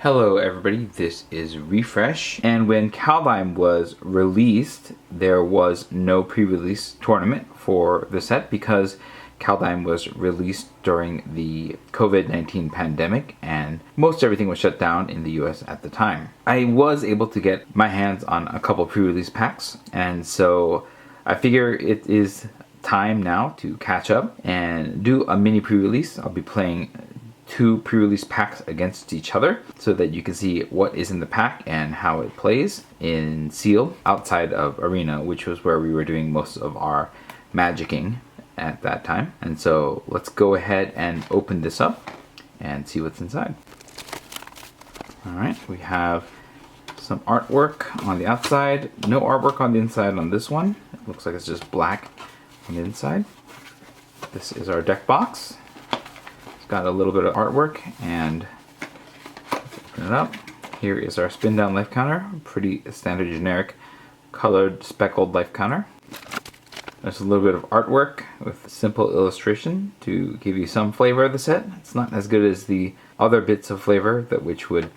Hello everybody, this is Refresh, and when Kaldheim was released, there was no pre-release tournament for the set because Kaldheim was released during the COVID-19 pandemic and most everything was shut down in the US at the time. I was able to get my hands on a couple pre-release packs, and so I figure it is time now to catch up and do a mini pre-release. I'll be playing two pre-release packs against each other so that you can see what is in the pack and how it plays in sealed outside of arena, which was where we were doing most of our magicking at that time. And so let's go ahead and open this up and see what's inside. Alright, we have some artwork on the outside, no artwork on the inside on this one. It looks like it's just black on the inside. This is our deck box. Got a little bit of artwork, and open it up. Here is our spin down life counter, pretty standard generic colored speckled life counter. There's a little bit of artwork with simple illustration to give you some flavor of the set. It's not as good as the other bits of flavor that which would,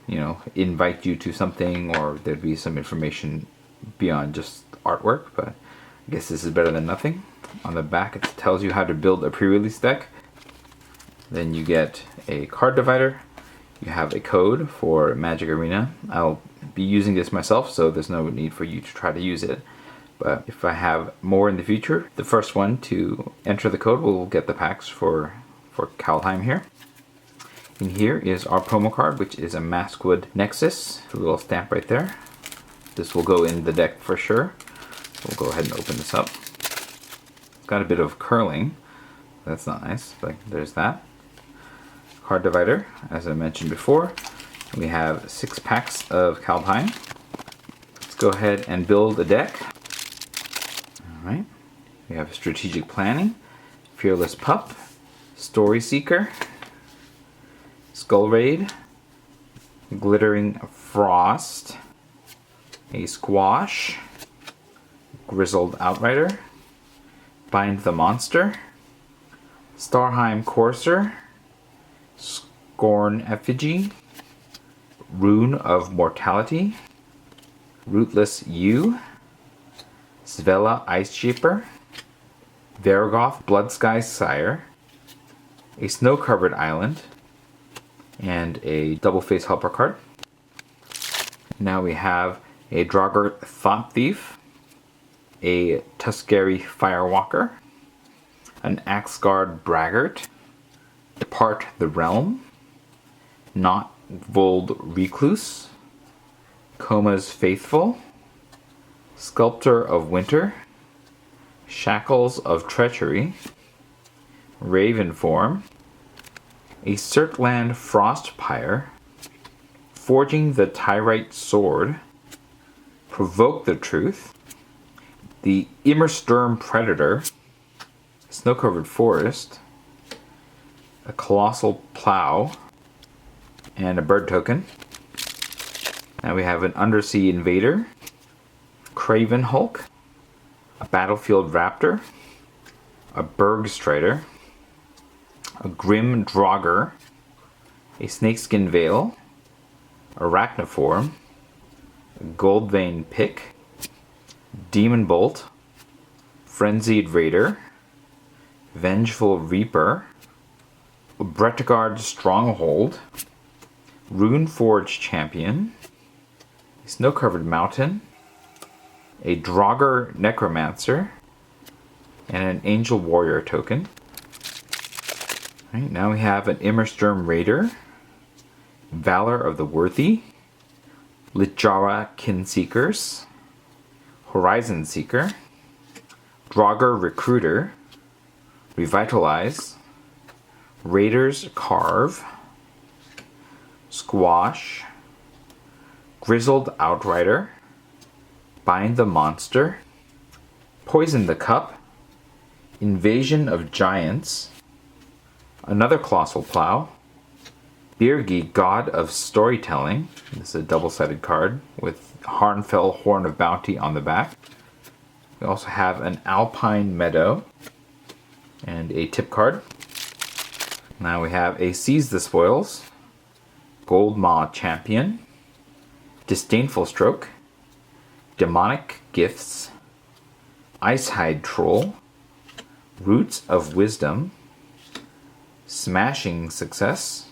invite you to something, or there'd be some information beyond just artwork, but I guess this is better than nothing. On the back it tells you how to build a pre-release deck. Then you get a card divider. You have a code for Magic Arena. I'll be using this myself, so there's no need for you to try to use it. But if I have more in the future, the first one to enter the code will get the packs for Kaldheim here. And here is our promo card, which is a Maskwood Nexus. A little stamp right there. This will go in the deck for sure. We'll go ahead and open this up. It's got a bit of curling. That's not nice, but there's that. Card divider, as I mentioned before. We have 6 packs of Kaldheim. Let's go ahead and build a deck. Alright. We have Strategic Planning, Fearless Pup, Story Seeker, Skull Raid, Glittering Frost, a Squash, Grizzled Outrider, Bind the Monster, Starheim Courser, Scorn Effigy, Rune of Mortality, Rootless Yew, Svella Ice Shaper, Vargoth Bloodsky Sire, a Snow-Covered Island, and a double face helper card. Now we have a Draugr Thought Thief, a Tuskeri Firewalker, an Axgard Braggart, Depart the Realm, Knotvold Recluse, Coma's Faithful, Sculptor of Winter, Shackles of Treachery, Ravenform, a Cirtland Frostpyre, Forging the Tyrite Sword, Provoke the Truth, the Immersturm Predator, Snow-Covered Forest, a Colossal Plow, and a bird token. Now we have an Undersea Invader, Craven Hulk, a Battlefield Raptor, a Bergstrider, a Grim Draugr, a Snakeskin Veil, Arachniform, a Goldvein Pick, Demon Bolt, Frenzied Raider, Vengeful Reaper, Bretagard Stronghold, Runeforge Champion, a Snow-Covered Mountain, a Draugr Necromancer, and an Angel Warrior token. Right, now we have an Immersturm Raider, Valor of the Worthy, Littjara Kinseekers, Horizon Seeker, Draugr Recruiter, Revitalize, Raiders Carve, Squash, Grizzled Outrider, Bind the Monster, Poison the Cup, Invasion of Giants, another Colossal Plow, Birgi, God of Storytelling. This is a double-sided card with Harnfell Horn of Bounty on the back. We also have an Alpine Meadow and a tip card. Now we have a Seize the Spoils, Gold Maw Champion, Disdainful Stroke, Demonic Gifts, Icehide Troll, Roots of Wisdom, Smashing Success,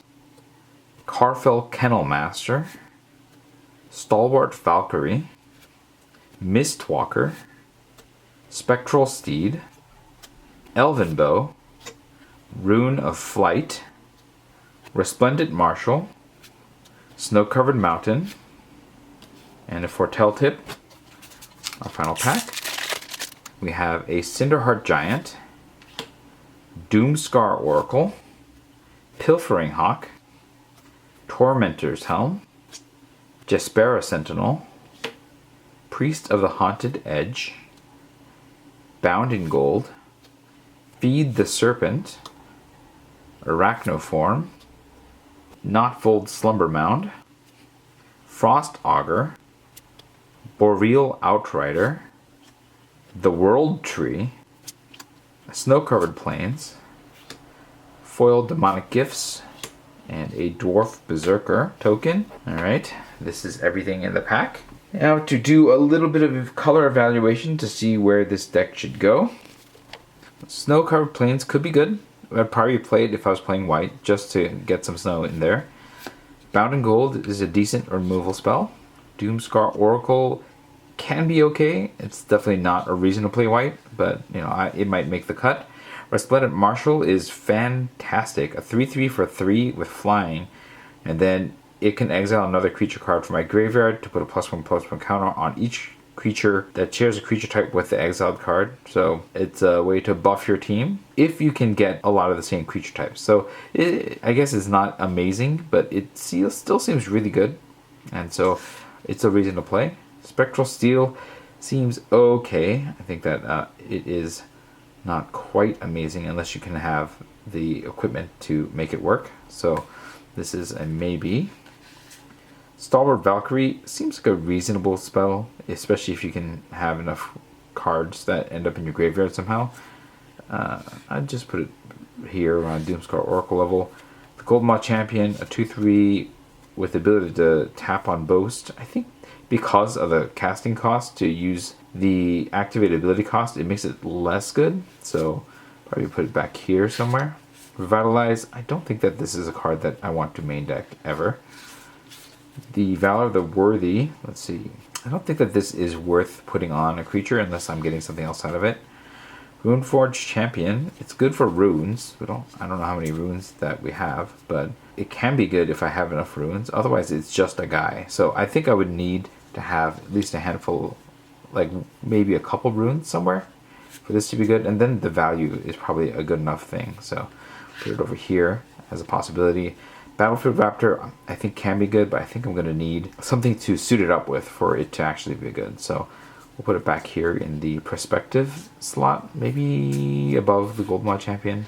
Carfell Kennel Master, Stalwart Valkyrie, Mistwalker, Spectral Steed, Elven Bow, Rune of Flight, Resplendent Marshal, Snow-Covered Mountain, and a Foretell Tip, our final pack. We have a Cinderheart Giant, Doomscar Oracle, Pilfering Hawk, Tormentor's Helm, Jespera Sentinel, Priest of the Haunted Edge, Bound in Gold, Feed the Serpent, Arachnoform, Knotfold Slumber Mound, Frost Augur, Boreal Outrider, The World Tree, Snow-Covered Plains, Foiled Demonic Gifts, and a Dwarf Berserker token. Alright, this is everything in the pack. Now to do a little bit of color evaluation to see where this deck should go. Snow-Covered Plains could be good. I'd probably play it if I was playing white, just to get some snow in there. Bound in Gold is a decent removal spell. Doomscar Oracle can be okay. It's definitely not a reason to play white, but you know, it might make the cut. Resplendent Marshal is fantastic. A 3/3 for 3 with flying, and then it can exile another creature card from my graveyard to put a +1/+1 counter on each creature that shares a creature type with the exiled card. So it's a way to buff your team if you can get a lot of the same creature types. So I guess it's not amazing, but it still seems really good, and so it's a reason to play. Spectral Steel seems okay. I think that it is not quite amazing unless you can have the equipment to make it work. So this is a maybe. Stalwart Valkyrie seems like a reasonable spell, especially if you can have enough cards that end up in your graveyard somehow. I'd just put it here around Doomscar Oracle level. The Gold Maw Champion, a 2/3 with the ability to tap on Boast. I think because of the casting cost to use the activated ability cost, it makes it less good. So probably put it back here somewhere. Revitalize, I don't think that this is a card that I want to main deck ever. The Valor of the Worthy, let's see. I don't think that this is worth putting on a creature unless I'm getting something else out of it. Runeforged Champion, it's good for runes. I don't know how many runes that we have, but it can be good if I have enough runes. Otherwise, it's just a guy. So I think I would need to have at least a handful, like maybe a couple runes somewhere for this to be good. And then the value is probably a good enough thing. So put it over here as a possibility. Battlefield Raptor, I think can be good, but I think I'm going to need something to suit it up with for it to actually be good. So we'll put it back here in the perspective slot, maybe above the Gold Maw Champion.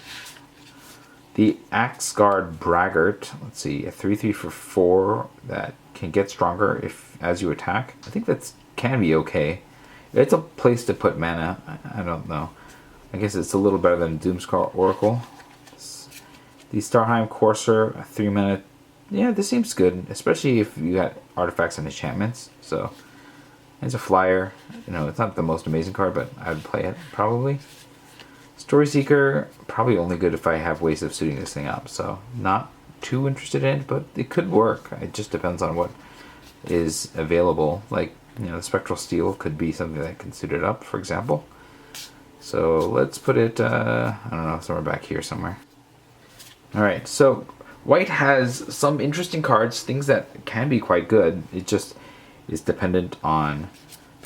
The Axguard Braggart, let's see, a 3/3 for 4 that can get stronger as you attack. I think that can be okay. It's a place to put mana. I don't know. I guess it's a little better than Doomscar Oracle. The Starheim Courser, a 3 mana. Yeah, this seems good, especially if you got artifacts and enchantments. So it's a flyer. You know, it's not the most amazing card, but I would play it probably. Story Seeker, probably only good if I have ways of suiting this thing up. So not too interested in it, but it could work. It just depends on what is available. Like, you know, the Spectral Steel could be something that can suit it up, for example. So let's put it, I don't know, somewhere back here somewhere. Alright, so white has some interesting cards, things that can be quite good. It just is dependent on,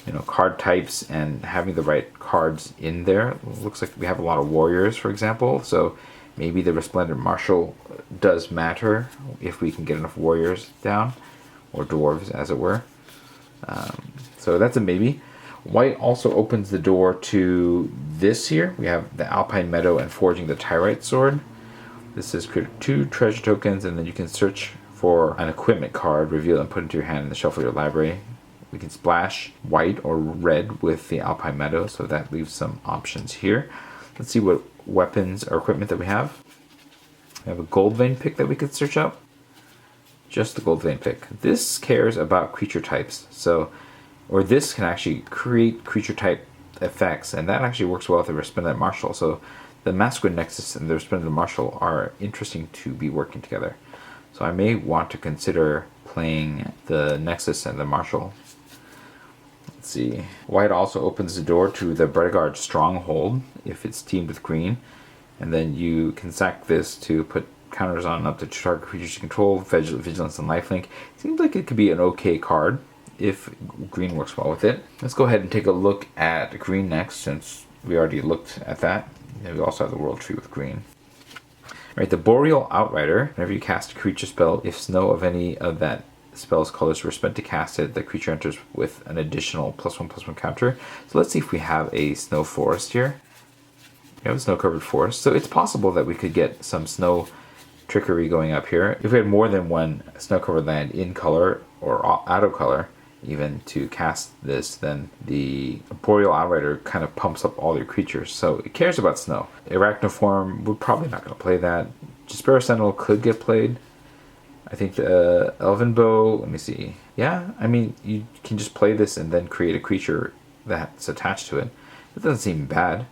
you know, card types and having the right cards in there. It looks like we have a lot of warriors, for example, so maybe the Resplendent Marshal does matter if we can get enough warriors down, or dwarves as it were. So that's a maybe. White also opens the door to this here. We have the Alpine Meadow and Forging the Tyrite Sword. This is create 2 treasure tokens, and then you can search for an equipment card, reveal and put it into your hand in the shelf of your library. We can splash white or red with the Alpine Meadow, so that leaves some options here. Let's see what weapons or equipment that we have. We have a Gold Vein pick that we could search up. just the gold vein pick. This cares about creature types, so, or this can actually create creature type effects, and that actually works well with the Resplendent Marshal. So the Masquerade Nexus and the Resplendent Marshal are interesting to be working together. So I may want to consider playing the Nexus and the Marshal. Let's see. White also opens the door to the Bredegard Stronghold if it's teamed with green. And then you can sack this to put counters on up to 2 target creatures you control, Vigilance and Lifelink. Seems like it could be an okay card if green works well with it. Let's go ahead and take a look at green next, since we already looked at that. And we also have the World Tree with green. Right, the Boreal Outrider. Whenever you cast a creature spell, if snow of any of that spell's colors were spent to cast it, the creature enters with an additional +1/+1 counter. So let's see if we have a snow forest here. We have a snow covered forest, so it's possible that we could get some snow trickery going up here. If we had more than one snow covered land in color or out of color even to cast this, then the Boreal Outrider kind of pumps up all your creatures, so it cares about snow. Arachnoform, we're probably not going to play that. Jaspera Sentinel could get played. I think the Elven Bow, let me see. Yeah, I mean, you can just play this and then create a creature that's attached to it. It doesn't seem bad.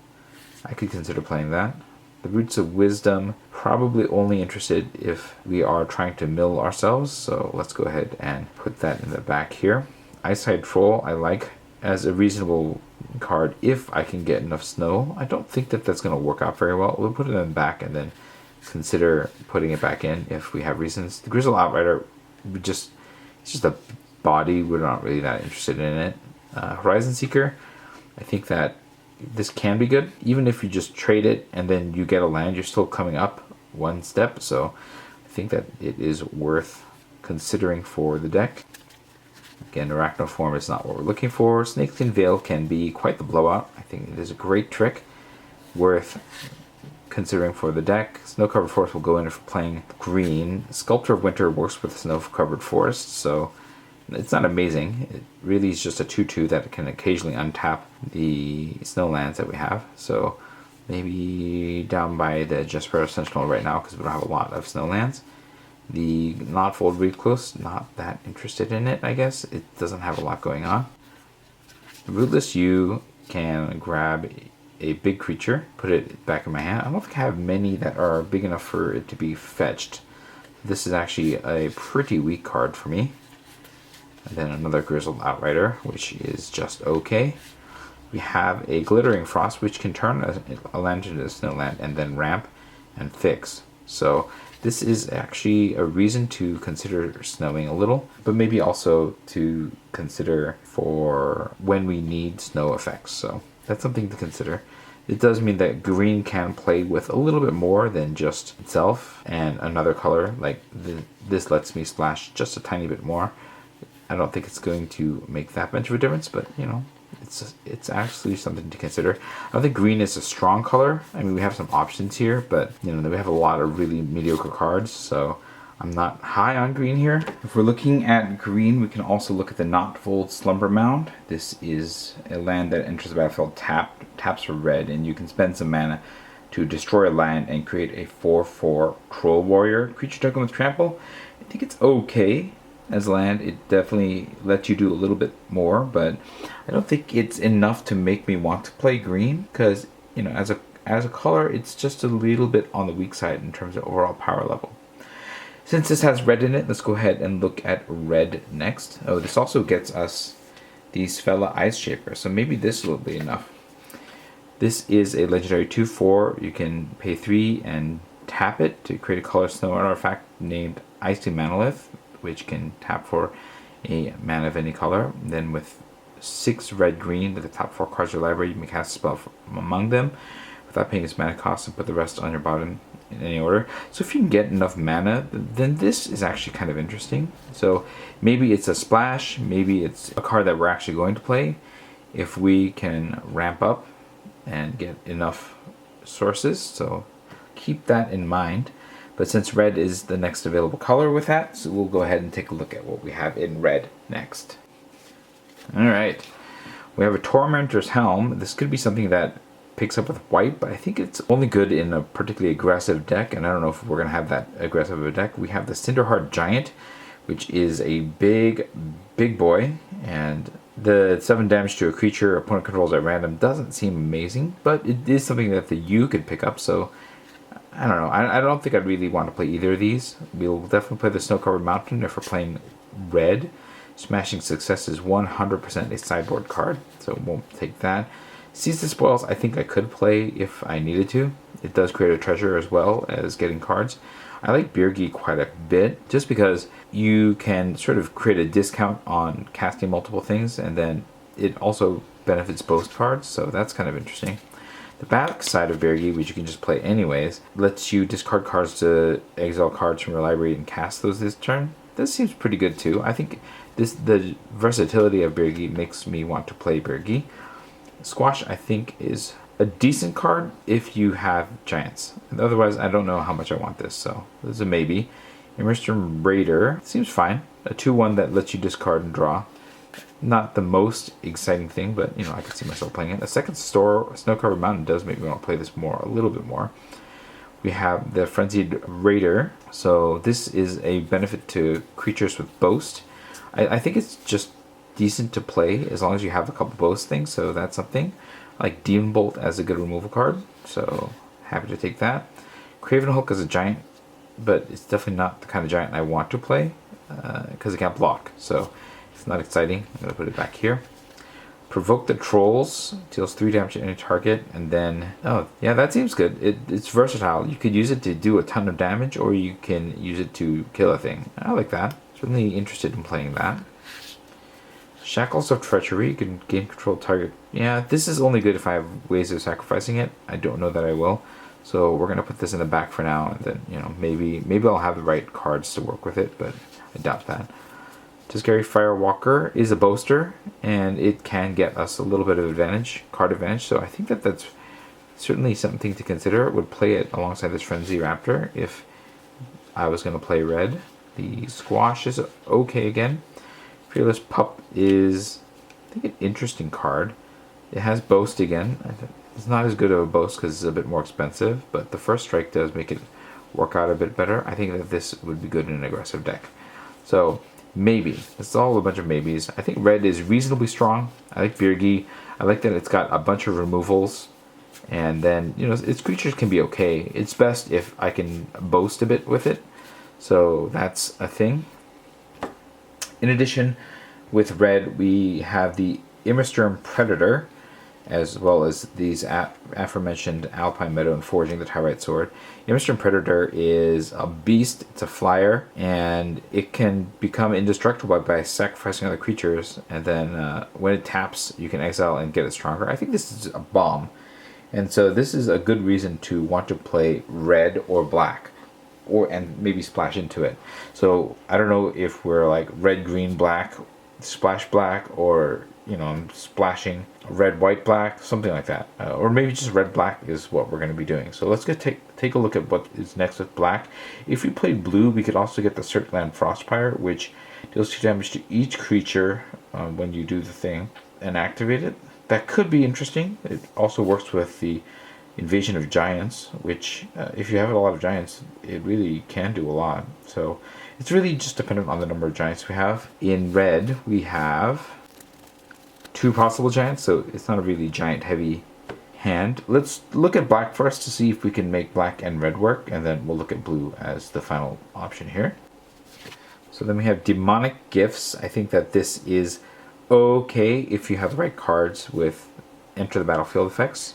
I could consider playing that. The Roots of Wisdom, probably only interested if we are trying to mill ourselves, so let's go ahead and put that in the back here. Eyesight Troll, I like as a reasonable card if I can get enough snow. I don't think that that's going to work out very well. We'll put it in the back and then consider putting it back in if we have reasons. The Grizzle Outrider, it's just a body. We're not really that interested in it. Horizon Seeker, I think that this can be good. Even if you just trade it and then you get a land, you're still coming up one step. So I think that it is worth considering for the deck. Again, Arachnoform is not what we're looking for. Snakeskin Veil can be quite the blowout. I think it is a great trick, worth considering for the deck. Snow Covered Forest will go in for playing green. Sculptor of Winter works with Snow Covered Forest, so it's not amazing. It really is just a 2/2 that can occasionally untap the snowlands that we have. So maybe down by the Jaspera Sentinel right now because we don't have a lot of snowlands. The Knotfold Recluse, not that interested in it, I guess. It doesn't have a lot going on. The Rootless You can grab a big creature, put it back in my hand. I don't think I have many that are big enough for it to be fetched. This is actually a pretty weak card for me. And then another Grizzled Outrider, which is just okay. We have a Glittering Frost, which can turn a land into a snowland and then ramp and fix. So this is actually a reason to consider snowing a little, but maybe also to consider for when we need snow effects. So that's something to consider. It does mean that green can play with a little bit more than just itself and another color. Like this lets me splash just a tiny bit more. I don't think it's going to make that much of a difference, but you know, it's actually something to consider. I don't think green is a strong color. I mean, we have some options here, but you know, we have a lot of really mediocre cards, so I'm not high on green here. If we're looking at green, we can also look at the Knotfold Slumber Mound. This is a land that enters the battlefield taps for red, and you can spend some mana to destroy a land and create a 4/4 Troll Warrior creature token with trample. I think it's okay as land. It definitely lets you do a little bit more, but I don't think it's enough to make me want to play green, because you know, as a color, it's just a little bit on the weak side in terms of overall power level. Since this has red in it, let's go ahead and look at red next. Oh, this also gets us the Sfella Ice Shaper, so maybe this will be enough. This is a legendary 2/4. You can pay 3 and tap it to create a color snow artifact named Icy Manolith, which can tap for a mana of any color. Then with 6 red-green with the top 4 cards of your library, you can cast a spell from among them without paying its mana cost and put the rest on your bottom in any order. So if you can get enough mana, then this is actually kind of interesting. So maybe it's a splash, maybe it's a card that we're actually going to play if we can ramp up and get enough sources. So keep that in mind. But since red is the next available color with that, so we'll go ahead and take a look at what we have in red next. Alright, we have a Tormentor's Helm. This could be something that picks up with white, but I think it's only good in a particularly aggressive deck, and I don't know if we're going to have that aggressive of a deck. We have the Cinderheart Giant, which is a big boy, and the 7 damage to a creature opponent controls at random doesn't seem amazing, but it is something that the U could pick up, so I don't know. I don't think I'd really want to play either of these. We'll definitely play the Snow-Covered Mountain if we're playing red. Smashing Success is 100% a sideboard card, so won't take that. Seize the Spoils, I think I could play if I needed to. It does create a treasure as well as getting cards. I like Birgi quite a bit, just because you can sort of create a discount on casting multiple things, and then it also benefits both cards, so that's kind of interesting. The back side of Birgi, which you can just play anyways, lets you discard cards to exile cards from your library and cast those this turn. This seems pretty good too. I think the versatility of Birgi makes me want to play Birgi. Squash, I think, is a decent card if you have giants. Otherwise, I don't know how much I want this, so this is a maybe. Immersed Raider seems fine. A 2/1 that lets you discard and draw. Not the most exciting thing, but you know, I could see myself playing it. A second Snow-Covered Mountain does make me want to play this a little bit more. We have the Frenzied Raider. So this is a benefit to creatures with Boast. I think it's just decent to play as long as you have a couple Boast things, so that's something. I like Demon Bolt as a good removal card, so happy to take that. Craven Hook as a giant, but it's definitely not the kind of giant I want to play because it can't block, so it's not exciting. I'm going to put it back here. Provoke the Trolls, deals 3 damage to any target, and then, oh yeah, that seems good. It's versatile. You could use it to do a ton of damage, or you can use it to kill a thing. I like that. Certainly interested in playing that. Shackles of Treachery, you can gain control of target. Yeah, this is only good if I have ways of sacrificing it. I don't know that I will. So we're going to put this in the back for now, and then, you know, maybe I'll have the right cards to work with it, but I doubt that. Tuscary Firewalker is a boaster, and it can get us a little bit of advantage, card advantage, so I think that's certainly something to consider. Would play it alongside this Frenzy Raptor if I was going to play red. The Squash is okay again. Fearless Pup is, I think, an interesting card. It has Boast again. It's not as good of a Boast because it's a bit more expensive, but the first strike does make it work out a bit better. I think that this would be good in an aggressive deck. So maybe. It's all a bunch of maybes. I think red is reasonably strong. I like Birgi. I like that it's got a bunch of removals. And then, you know, its creatures can be okay. It's best if I can boast a bit with it. So that's a thing. In addition, with red, we have the Immersed Predator, as well as these aforementioned Alpine Meadow and Forging the Tyrite Sword. Immersed Predator is a beast, it's a flyer, and it can become indestructible by sacrificing other creatures, and then when it taps, you can exile and get it stronger. I think this is a bomb, and so this is a good reason to want to play red or black, and maybe splash into it. So I don't know if we're like red, green, black, splash black, or, you know, I'm splashing red, white, black, something like that, or maybe just red, black is what we're going to be doing. So let's take a look at what is next with black. If we played blue, we could also get the Circland Frostpire, which deals 2 damage to each creature when you do the thing and activate it. That could be interesting. It also works with the Invasion of Giants, which if you have a lot of giants, it really can do a lot. So it's really just dependent on the number of giants we have. In red, we have 2 possible giants, so it's not a really giant heavy hand. Let's look at black first to see if we can make black and red work, and then we'll look at blue as the final option here. So then we have Demonic Gifts. I think that this is okay if you have the right cards with Enter the Battlefield effects.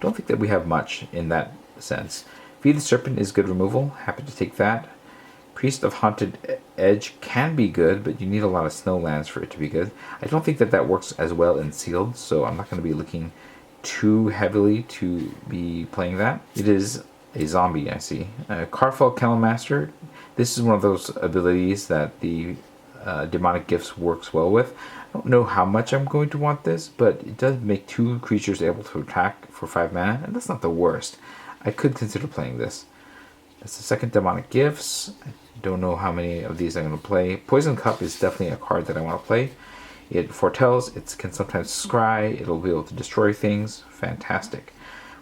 Don't think that we have much in that sense. Feed the Serpent is good removal. Happy to take that. Priest of Haunted Edge can be good, but you need a lot of snowlands for it to be good. I don't think that that works as well in sealed, so I'm not going to be looking too heavily to be playing that. It is a zombie, I see. Carfell Kennelmaster. This is one of those abilities that the Demonic Gifts works well with. I don't know how much I'm going to want this, but it does make 2 creatures able to attack for 5 mana, and that's not the worst. I could consider playing this. That's the second Demonic Gifts. I don't know how many of these I'm going to play. Poison Cup is definitely a card that I want to play. It foretells, it can sometimes scry, it'll be able to destroy things. Fantastic.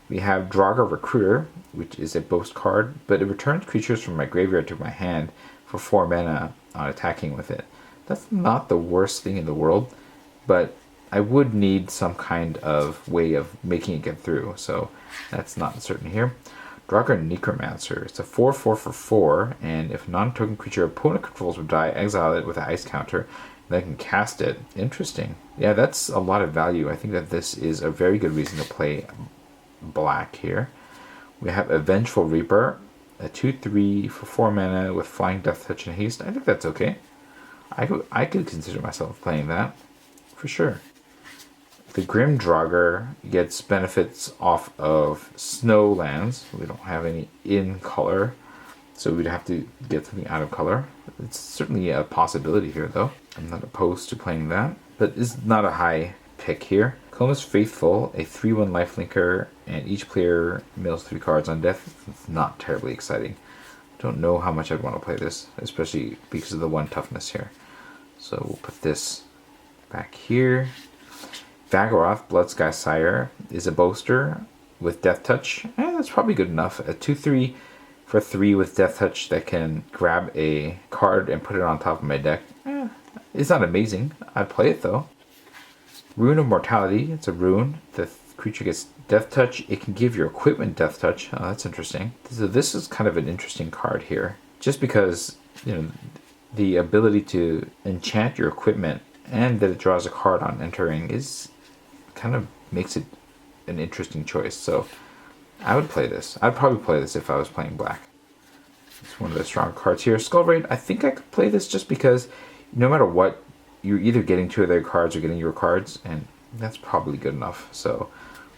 We have Draga Recruiter, which is a boast card, but it returns creatures from my graveyard to my hand for 4 mana on attacking with it. That's not the worst thing in the world, but I would need some kind of way of making it get through, so that's not certain here. Draugr Necromancer. It's a 4/4 for 4, and if a non-token creature opponent controls would die, exile it with an ice counter, and then can cast it. Interesting. Yeah, that's a lot of value. I think that this is a very good reason to play black here. We have a Vengeful Reaper, a 2/3 for 4 mana with Flying, Death Touch, and Haste. I think that's okay. I could consider myself playing that, for sure. The Grim Draugr gets benefits off of snow lands. We don't have any in color, so we'd have to get something out of color. It's certainly a possibility here, though. I'm not opposed to playing that, but it's not a high pick here. Comus Faithful, a 3/1 lifelinker, and each player mills 3 cards on death. It's not terribly exciting. Don't know how much I'd want to play this, especially because of the 1 toughness here. So we'll put this back here. Vagoroth, Bloodsky Sire, is a boaster with Death Touch. That's probably good enough. A 2/3 for 3 with Death Touch that can grab a card and put it on top of my deck. It's not amazing. I'd play it though. Rune of Mortality. It's a rune. The creature gets Death Touch. It can give your equipment Death Touch. Oh, that's interesting. So this is kind of an interesting card here. Just because, the ability to enchant your equipment and that it draws a card on entering is kind of makes it an interesting choice. So I would play this. I'd probably play this if I was playing black. It's one of the strong cards here. Skull Raid, I think I could play this just because no matter what, you're either getting 2 of their cards or getting your cards, and that's probably good enough. So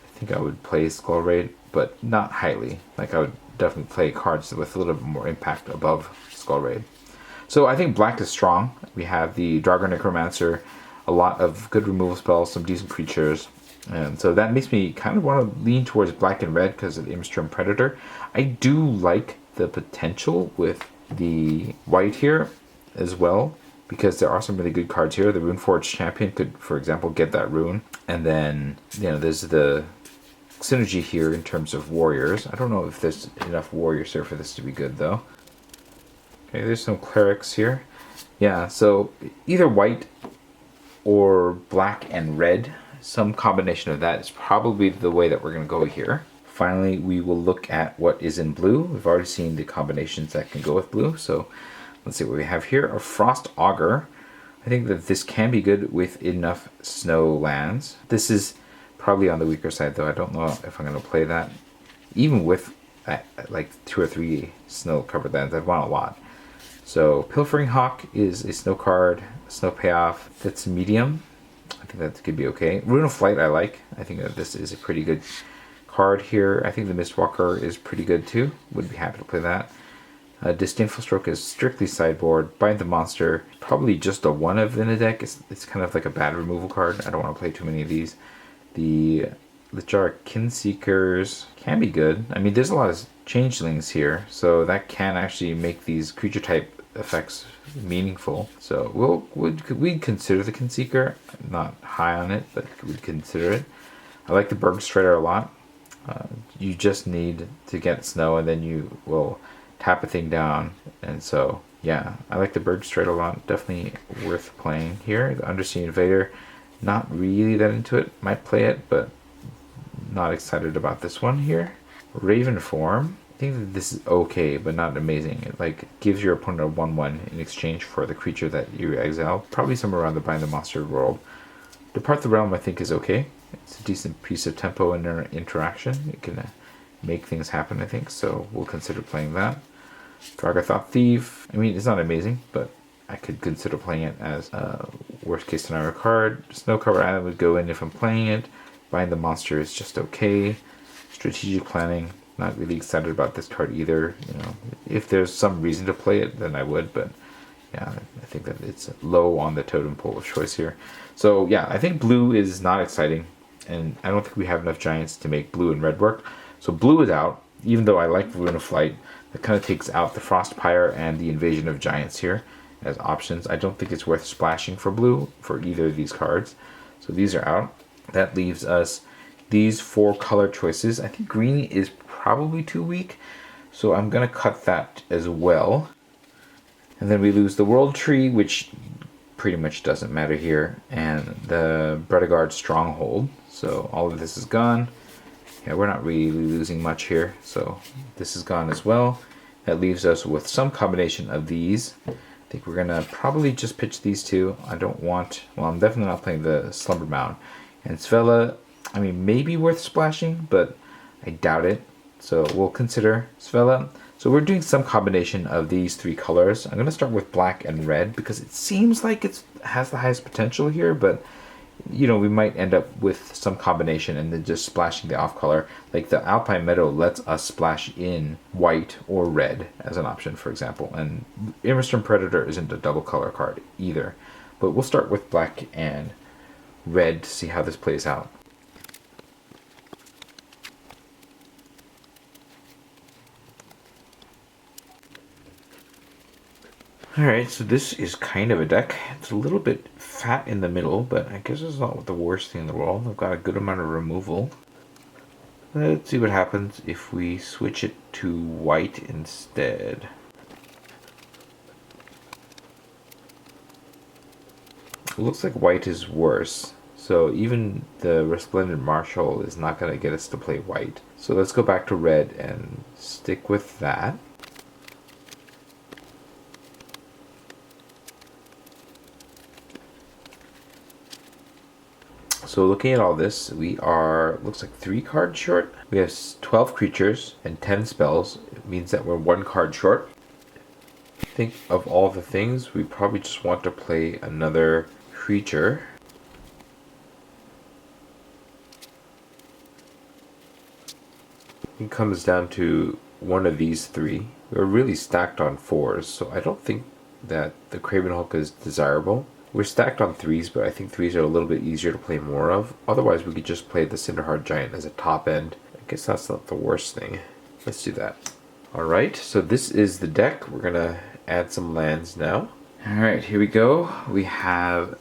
I think I would play Skull Raid, but not highly. Like, I would definitely play cards with a little bit more impact above Skull Raid. So I think black is strong. We have the Draugr Necromancer, a lot of good removal spells, some decent creatures. And so that makes me kind of want to lean towards black and red because of the Imstrom Predator. I do like the potential with the white here as well, because there are some really good cards here. The Runeforged Champion could, for example, get that rune. And then, there's the synergy here in terms of warriors. I don't know if there's enough warriors here for this to be good, though. Okay, there's some clerics here. Yeah, so either white or black and red, some combination of that is probably the way that we're going to go here. Finally, we will look at what is in blue. We've already seen the combinations that can go with blue, so let's see what we have here. A Frost Augur. I think that this can be good with enough snow lands. This is probably on the weaker side, though. I don't know if I'm going to play that. Even with like 2 or 3 snow covered lands, I'd want a lot. So Pilfering Hawk is a snow card, a snow payoff that's medium. I think that could be okay. Rune of Flight I like. I think that this is a pretty good card here. I think the Mistwalker is pretty good too. Would be happy to play that. Disdainful Stroke is strictly sideboard. Bind the Monster, probably just a 1 of in a deck. It's kind of like a bad removal card. I don't want to play too many of these. The Lichara Kinseekers can be good. I mean, there's a lot of changelings here, so that can actually make these creature type effects meaningful. So we'd consider the Kinseeker. I'm not high on it, but we'd consider it. I like the Berg Strider a lot. You just need to get snow, and then you will tap a thing down. And so, yeah, I like the Berg Strider a lot. Definitely worth playing here. The Undersea Invader, not really that into it. Might play it, but not excited about this one here. Raven Form. I think that this is okay, but not amazing. It like gives your opponent a 1/1 in exchange for the creature that you exile. Probably somewhere around the Bind the Monster world. Depart the Realm I think is okay. It's a decent piece of tempo and interaction. It can make things happen, I think, so we'll consider playing that. Dragothot Thief. I mean, it's not amazing, but I could consider playing it as a worst case scenario card. Snow Cover Island would go in if I'm playing it. Bind the Monster is just okay. Strategic Planning, not really excited about this card either. If there's some reason to play it, then I would, but yeah, I think that it's low on the totem pole of choice here. So yeah, I think blue is not exciting, and I don't think we have enough giants to make blue and red work. So blue is out, even though I like Rune of Flight. That kind of takes out the Frostpire and the Invasion of Giants here as options. I don't think it's worth splashing for blue for either of these cards. So these are out. That leaves us these 4 color choices. I think green is probably too weak, so I'm going to cut that as well. And then we lose the World Tree, which pretty much doesn't matter here, and the Bredegard Stronghold. So all of this is gone. Yeah, we're not really losing much here, so this is gone as well. That leaves us with some combination of these. I think we're gonna probably just pitch these two. I don't want, well, I'm definitely not playing the Slumber Mound. And Svella, I mean, maybe worth splashing, but I doubt it. So we'll consider Svella. So we're doing some combination of these three colors. I'm gonna start with black and red because it seems like it has the highest potential here, but you know, we might end up with some combination and then just splashing the off color. Like the Alpine Meadow lets us splash in white or red as an option, for example. And Immersturm Predator isn't a double color card either. But we'll start with black and red to see how this plays out. Alright, so this is kind of a deck. It's a little bit fat in the middle, but I guess it's not the worst thing in the world. I've got a good amount of removal. Let's see what happens if we switch it to white instead. It looks like white is worse. So even the Resplendent Marshal is not going to get us to play white. So let's go back to red and stick with that. So looking at all this, we are, looks like 3 cards short. We have 12 creatures and 10 spells. It means that we're 1 card short. I think of all the things, we probably just want to play another creature. It comes down to one of these 3. We're really stacked on 4s, so I don't think that the Craven Hulk is desirable. We're stacked on 3s, but I think 3s are a little bit easier to play more of. Otherwise, we could just play the Cinderheart Giant as a top end. I guess that's not the worst thing. Let's do that. Alright, so this is the deck. We're gonna add some lands now. Alright, here we go. We have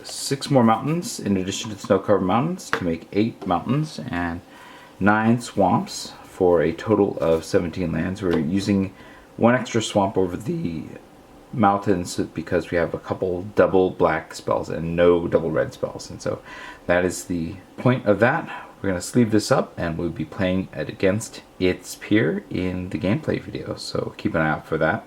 6 more mountains in addition to the snow-covered mountains to make 8 mountains and 9 swamps for a total of 17 lands. We're using 1 extra swamp over the mountains because we have a couple double black spells and no double red spells, and so that is the point of that. We're going to sleeve this up and we'll be playing it against its peer in the gameplay video, so keep an eye out for that.